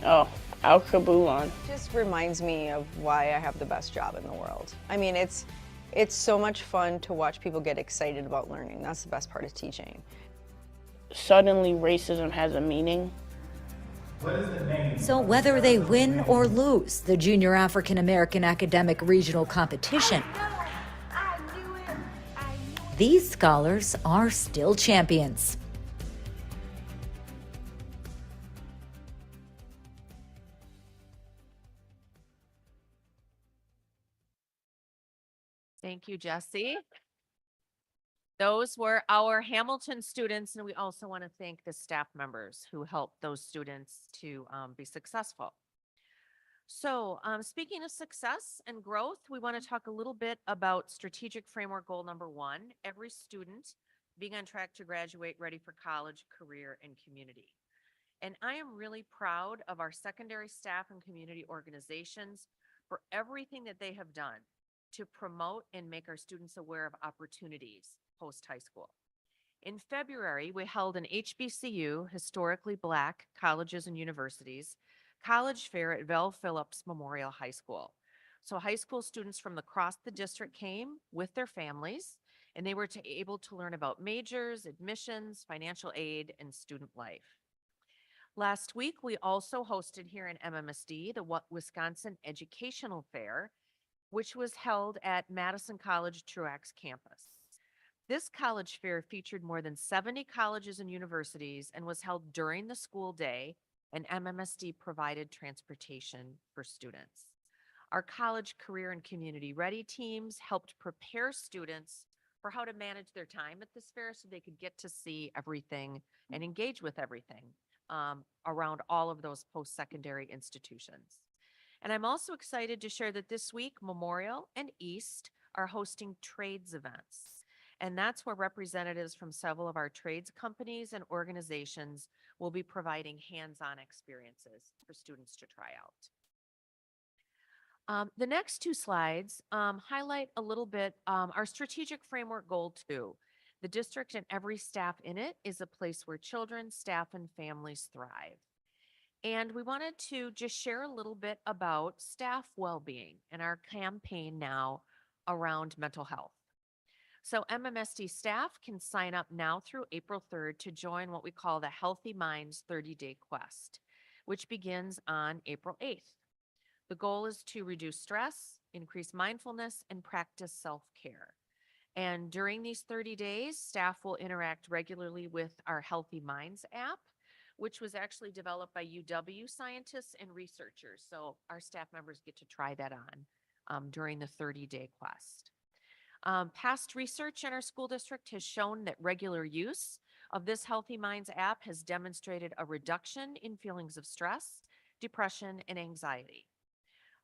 Oh, Al Kabulon. Just reminds me of why I have the best job in the world. I mean, it's so much fun to watch people get excited about learning. That's the best part of teaching. Suddenly racism has a meaning. So whether they win or lose the Junior African American Academic Regional Competition, these scholars are still champions. Thank you, Jesse. Those were our Hamilton students, and we also want to thank the staff members who helped those students to be successful. So speaking of success and growth, we want to talk a little bit about strategic framework goal number 1, every student being on track to graduate ready for college, career, and community. And I am really proud of our secondary staff and community organizations for everything that they have done to promote and make our students aware of opportunities post high school. In February, we held an HBCU, historically Black colleges and universities, college fair at Vel Phillips Memorial High School. So high school students from across the district came with their families, and they were able to learn about majors, admissions, financial aid, and student life. Last week, we also hosted here in MMSD the Wisconsin Educational Fair, which was held at Madison College Truax campus. This college fair featured more than 70 colleges and universities and was held during the school day, and MMSD provided transportation for students. Our college, career, and community ready teams helped prepare students for how to manage their time at this fair so they could get to see everything and engage with everything around all of those post-secondary institutions. And I'm also excited to share that this week, Memorial and East are hosting trades events. And that's where representatives from several of our trades companies and organizations will be providing hands-on experiences for students to try out. The next 2 slides highlight a little bit our strategic framework goal 2. The district and every staff in it is a place where children, staff, and families thrive. And we wanted to just share a little bit about staff well-being and our campaign now around mental health. So MMSD staff can sign up now through April 3rd to join what we call the Healthy Minds 30-Day Quest, which begins on April 8th. The goal is to reduce stress, increase mindfulness, and practice self-care. And during these 30 days, staff will interact regularly with our Healthy Minds app, which was actually developed by UW scientists and researchers. So our staff members get to try that on during the 30-day quest. Past research in our school district has shown that regular use of this Healthy Minds app has demonstrated a reduction in feelings of stress, depression, and anxiety.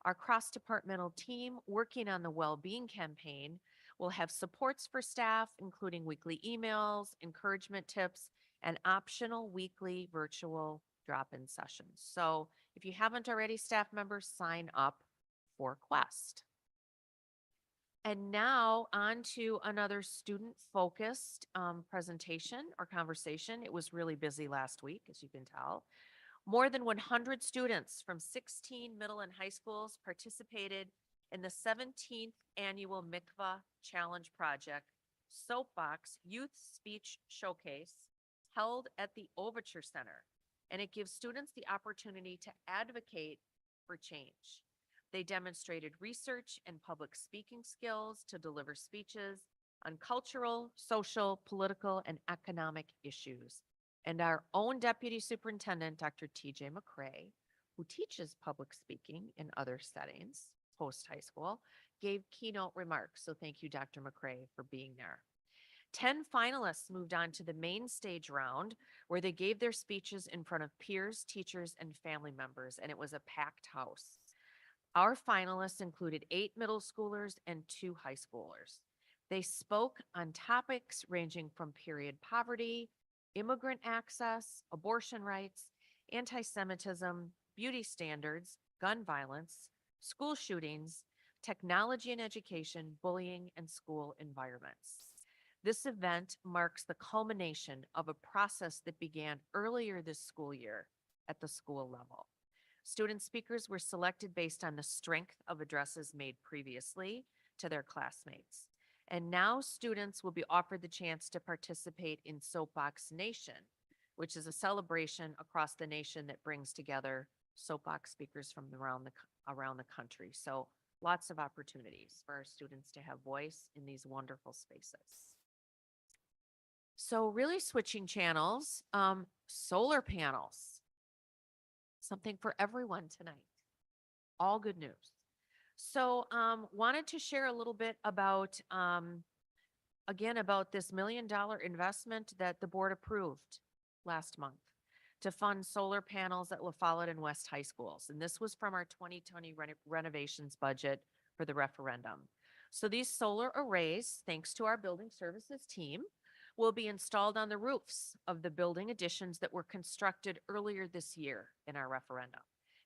Our cross-departmental team working on the well-being campaign will have supports for staff, including weekly emails, encouragement tips, and optional weekly virtual drop-in sessions. So if you haven't already, staff members, sign up for Quest. And now on to another student-focused presentation or conversation. It was really busy last week, as you can tell. More than 100 students from 16 middle and high schools participated in the 17th annual Mikvah Challenge Project Soapbox Youth Speech Showcase held at the Overture Center. And it gives students the opportunity to advocate for change. They demonstrated research and public speaking skills to deliver speeches on cultural, social, political, and economic issues. And our own Deputy Superintendent, Dr. TJ McCrae, who teaches public speaking in other settings post-high school, gave keynote remarks. So thank you, Dr. McCrae, for being there. 10 finalists moved on to the main stage round, where they gave their speeches in front of peers, teachers, and family members, and it was a packed house. Our finalists included 8 middle schoolers and 2 high schoolers. They spoke on topics ranging from period poverty, immigrant access, abortion rights, anti-Semitism, beauty standards, gun violence, school shootings, technology and education, bullying, and school environments. This event marks the culmination of a process that began earlier this school year at the school level. Student speakers were selected based on the strength of addresses made previously to their classmates. And now students will be offered the chance to participate in Soapbox Nation, which is a celebration across the nation that brings together soapbox speakers from around the country. So lots of opportunities for our students to have voice in these wonderful spaces. So really switching channels, solar panels, something for everyone tonight. All good news. So, wanted to share a little bit about, again, about this $1 million investment that the board approved last month to fund solar panels at La Follette and West High Schools. And this was from our 2020 renovations budget for the referendum. So these solar arrays, thanks to our building services team, will be installed on the roofs of the building additions that were constructed earlier this year in our referendum.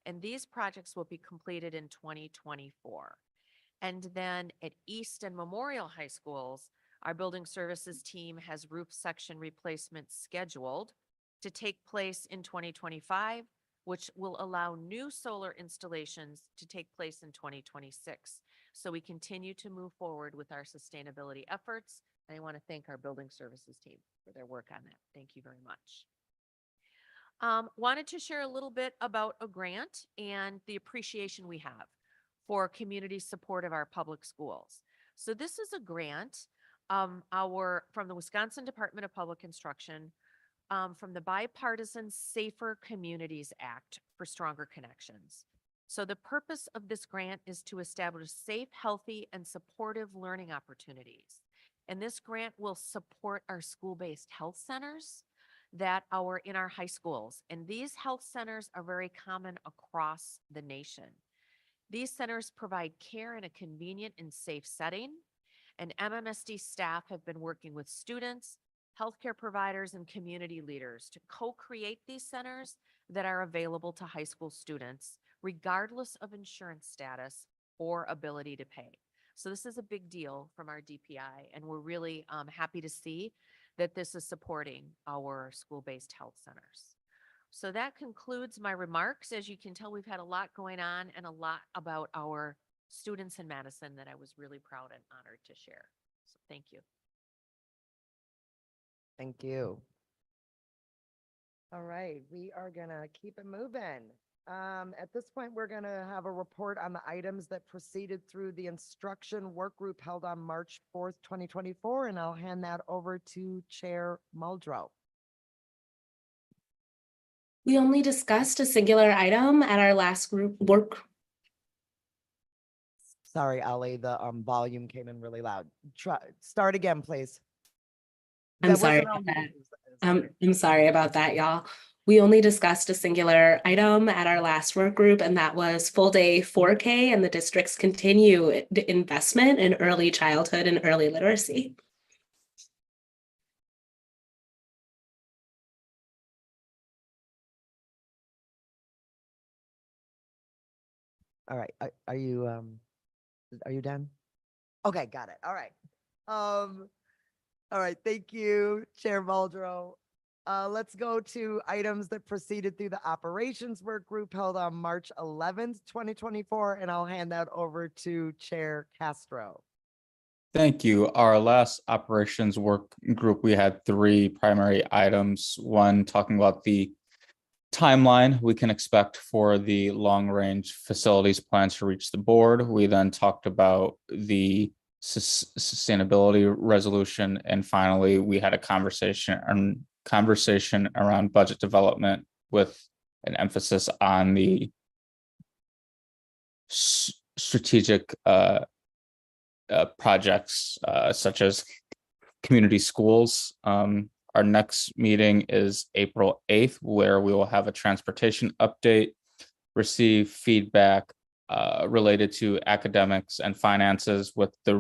And these projects will be completed in 2024. And then at East and Memorial High Schools, our building services team has roof section replacements scheduled to take place in 2025, which will allow new solar installations to take place in 2026. So we continue to move forward with our sustainability efforts. And I want to thank our building services team for their work on that. Thank you very much. Wanted to share a little bit about a grant and the appreciation we have for community support of our public schools. So this is a grant from the Wisconsin Department of Public Instruction, from the Bipartisan Safer Communities Act for Stronger Connections. So the purpose of this grant is to establish safe, healthy, and supportive learning opportunities. And this grant will support our school-based health centers that are in our high schools. And these health centers are very common across the nation. These centers provide care in a convenient and safe setting. And MMSD staff have been working with students, healthcare providers, and community leaders to co-create these centers that are available to high school students, regardless of insurance status or ability to pay. So this is a big deal from our DPI, and we're really happy to see that this is supporting our school-based health centers. So that concludes my remarks. As you can tell, we've had a lot going on and a lot about our students in Madison that I was really proud and honored to share. So thank you. Thank you. All right, we are gonna keep it moving. At this point, we're gonna have a report on the items that proceeded through the instruction work group held on March 4th, 2024, and I'll hand that over to Chair Muldrow. We only discussed a singular item at our last group work. Sorry, Ali, the volume came in really loud. Start again, please. I'm That sorry wasn't about on that. you. I'm sorry about that, y'all. We only discussed a singular item at our last work group, and that was full day 4K and the district's continued investment in early childhood and early literacy. All right, are you done? Okay, got it. All right. All right, thank you, Chair Muldrow. Let's go to items that proceeded through the operations work group held on March 11th, 2024, and I'll hand that over to Chair Castro. Thank you. Our last operations work group, we had 3 primary items. One, talking about the timeline we can expect for the long-range facilities plans to reach the board. We then talked about the sustainability resolution, and finally, we had a conversation around budget development with an emphasis on the strategic projects such as community schools. Our next meeting is April 8th, where we will have a transportation update, receive feedback related to academics and finances with the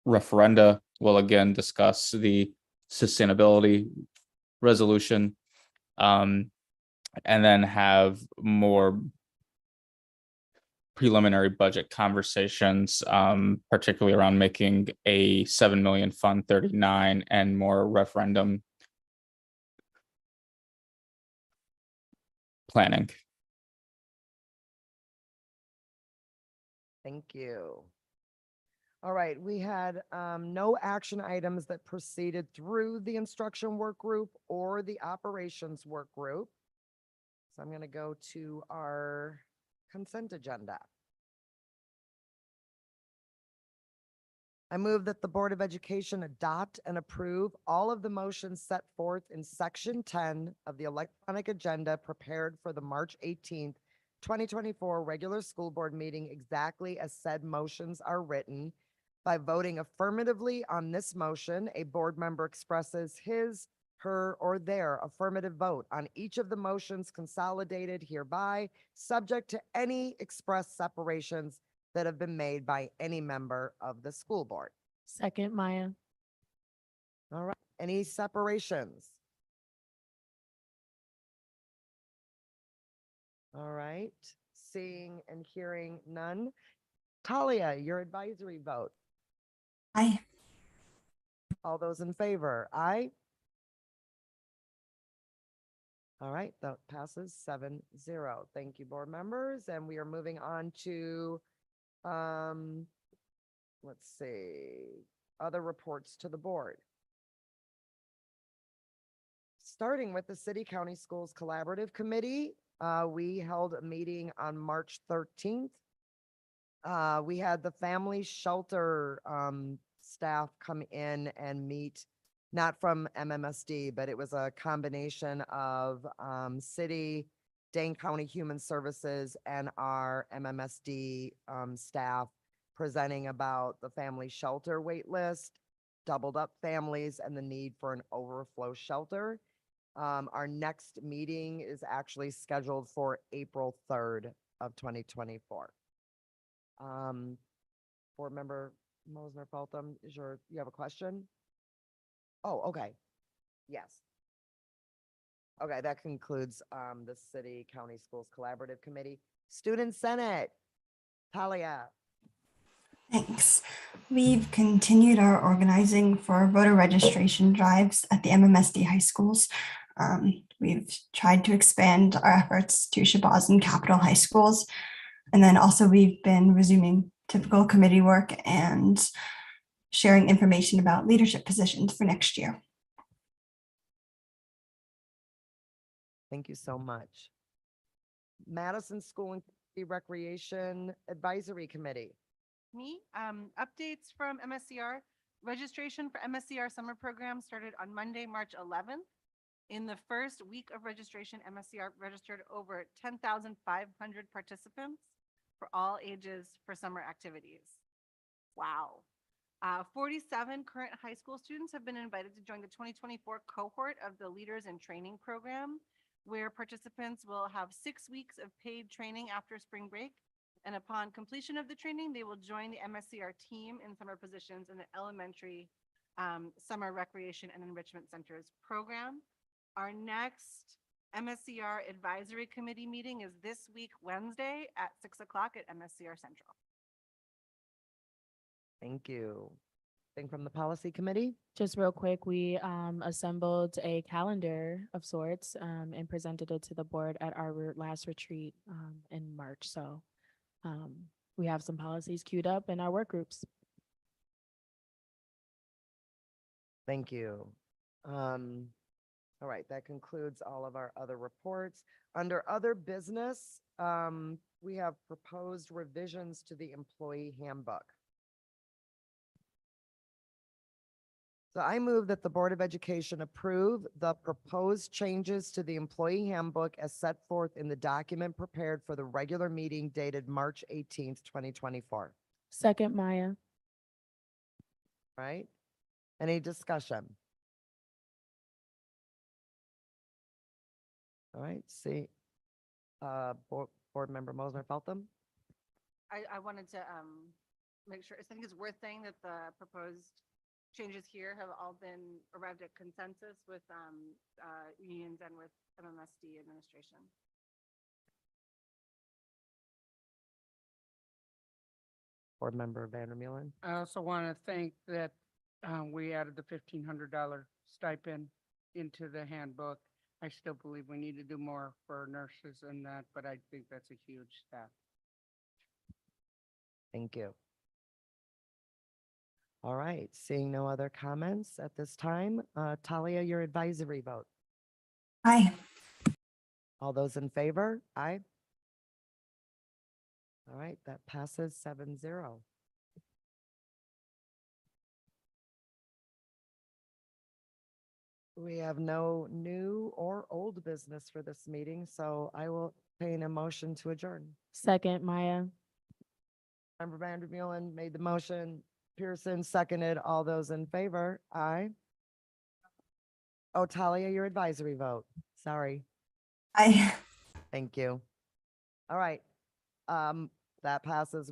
referenda. We'll again discuss the sustainability resolution, and then have more preliminary budget conversations, particularly around making a 7 million Fund 39 and more referendum planning. Thank you. All right, we had no action items that proceeded through the instruction work group or the operations work group. So I'm going to go to our consent agenda. I move that the Board of Education adopt and approve all of the motions set forth in Section 10 of the electronic agenda prepared for the March 18th, 2024 regular school board meeting exactly as said motions are written. By voting affirmatively on this motion, a board member expresses his, her, or their affirmative vote on each of the motions consolidated hereby, subject to any express separations that have been made by any member of the school board. Second, Maya. All right, any separations? All right, seeing and hearing none. Talia, your advisory vote. Aye. All those in favor, aye. All right, that passes 7-0. Thank you, board members, and we are moving on to, let's see, other reports to the board. Starting with the City County Schools Collaborative Committee, we held a meeting on March 13th. We had the family shelter staff come in and meet, not from MMSD, but it was a combination of city, Dane County Human Services, and our MMSD staff presenting about the family shelter wait list, doubled up families, and the need for an overflow shelter. Our next meeting is actually scheduled for April 3rd of 2024. Board member Mosner Feltham, you have a question? Oh, okay. Yes. Okay, that concludes the City County Schools Collaborative Committee. Student Senate, Talia. Thanks. We've continued our organizing for voter registration drives at the MMSD high schools. We've tried to expand our efforts to Shabazz and Capitol high schools. And then also we've been resuming typical committee work and sharing information about leadership positions for next year. Thank you so much. Madison School and Recreation Advisory Committee. Me, updates from MSCR. Registration for MSCR summer program started on Monday, March 11th. In the first week of registration, MSCR registered over 10,500 participants for all ages for summer activities. Wow. 47 current high school students have been invited to join the 2024 cohort of the Leaders in Training program, where participants will have 6 weeks of paid training after spring break. And upon completion of the training, they will join the MSCR team in summer positions in the elementary summer recreation and enrichment centers program. Our next MSCR advisory committee meeting is this week, Wednesday at 6 o'clock at MSCR Central. Thank you. Thing from the Policy Committee? Just real quick, we assembled a calendar of sorts and presented it to the board at our last retreat in March. So we have some policies queued up in our work groups. Thank you. All right, that concludes all of our other reports. Under other business, we have proposed revisions to the employee handbook. So I move that the Board of Education approve the proposed changes to the employee handbook as set forth in the document prepared for the regular meeting dated March 18th, 2024. Second, Maya. Right? Any discussion? All right, see, board member Mosner Feltham. I wanted to make sure, I think it's worth saying that the proposed changes here have all been arrived at consensus with unions and with MMSD administration. Board member Vandermeulen. I also want to thank that we added the $1,500 stipend into the handbook. I still believe we need to do more for nurses and that, but I think that's a huge step. Thank you. All right, seeing no other comments at this time, Talia, your advisory vote. Aye. All those in favor? Aye. All right, that passes 7-0. We have no new or old business for this meeting, so I will entertain a motion to adjourn. Second, Maya. Member Vandermeulen made the motion. Pearson seconded. All those in favor? Aye. Oh, Talia, your advisory vote. Sorry. I Thank you. All right. That passes.